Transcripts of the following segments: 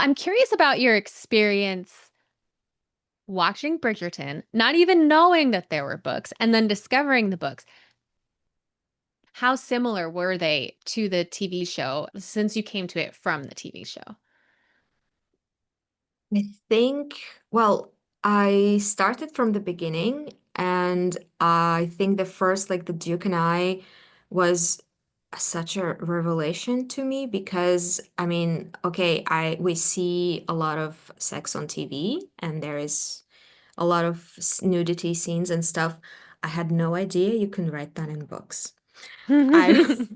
I'm curious about your experience watching Bridgerton, not even knowing that there were books, and then discovering the books. How similar were they to the TV show since you came to it from the TV show? I think, well, I started from the beginning, and I think the first, like the Duke and I, was such a revelation to me because I mean, okay, I we see a lot of sex on TV, and there is a lot of nudity scenes and stuff. I had no idea you can write that in books. I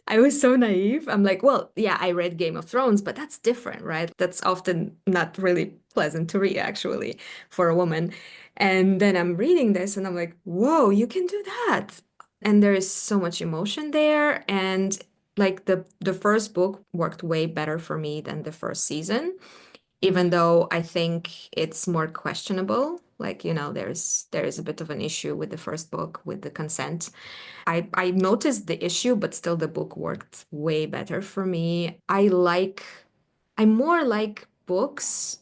I was so naive. I'm like, well, yeah, I read Game of Thrones, but that's different, right? That's often not really pleasant to read, actually, for a woman. And then I'm reading this and I'm like, whoa, you can do that. And there is so much emotion there. And like the first book worked way better for me than the first season, even Mm, though I think it's more questionable. Like, there is a bit of an issue with the first book with the consent. I noticed the issue, but still the book worked way better for me. I more like books.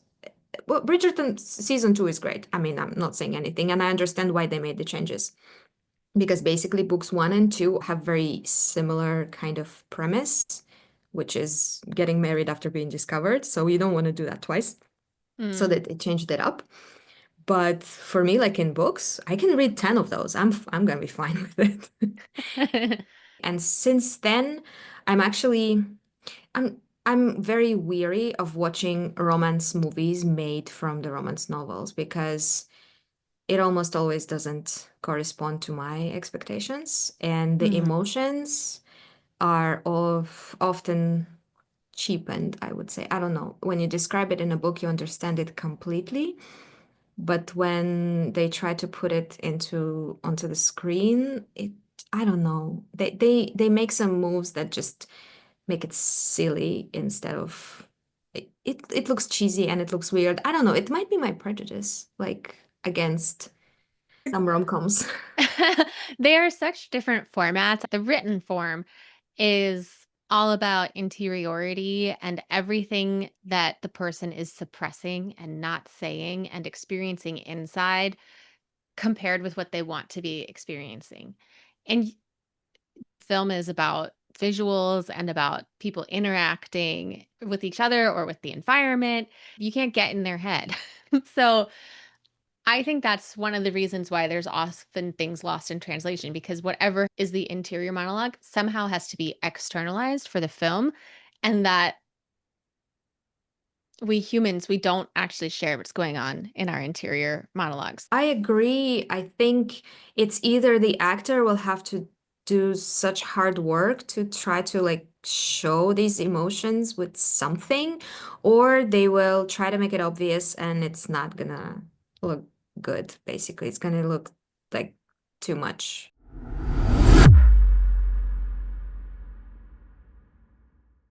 Well, Bridgerton season 2 is great. I mean, I'm not saying anything, and I understand why they made the changes. Because basically books 1 and 2 have very similar kind of premise, which is getting married after being discovered. So you don't want to do that twice. So mm. that they changed it up. But for me, like in books, I can read 10 of those. I'm gonna be fine with it. And since then, I'm actually I'm very weary of watching romance movies made from the romance novels because it almost always doesn't correspond to my expectations, and the Mhm. emotions are often cheapened, I would say. I don't know. When you describe it in a book, you understand it completely, but when they try to put it onto the screen, I don't know. They make some moves that just make it silly instead of it looks cheesy and it looks weird. I don't know. It might be my prejudice, like against some rom-coms. They are such different formats. The written form is all about interiority and everything that the person is suppressing and not saying and experiencing inside compared with what they want to be experiencing. And film is about visuals and about people interacting with each other or with the environment. You can't get in their head. So I think that's one of the reasons why there's often things lost in translation because whatever is the interior monologue somehow has to be externalized for the film. And that we humans, we don't actually share what's going on in our interior monologues. I agree. I think it's either the actor will have to do such hard work to try to like show these emotions with something, or they will try to make it obvious and it's not gonna look good, basically. It's gonna look like too much.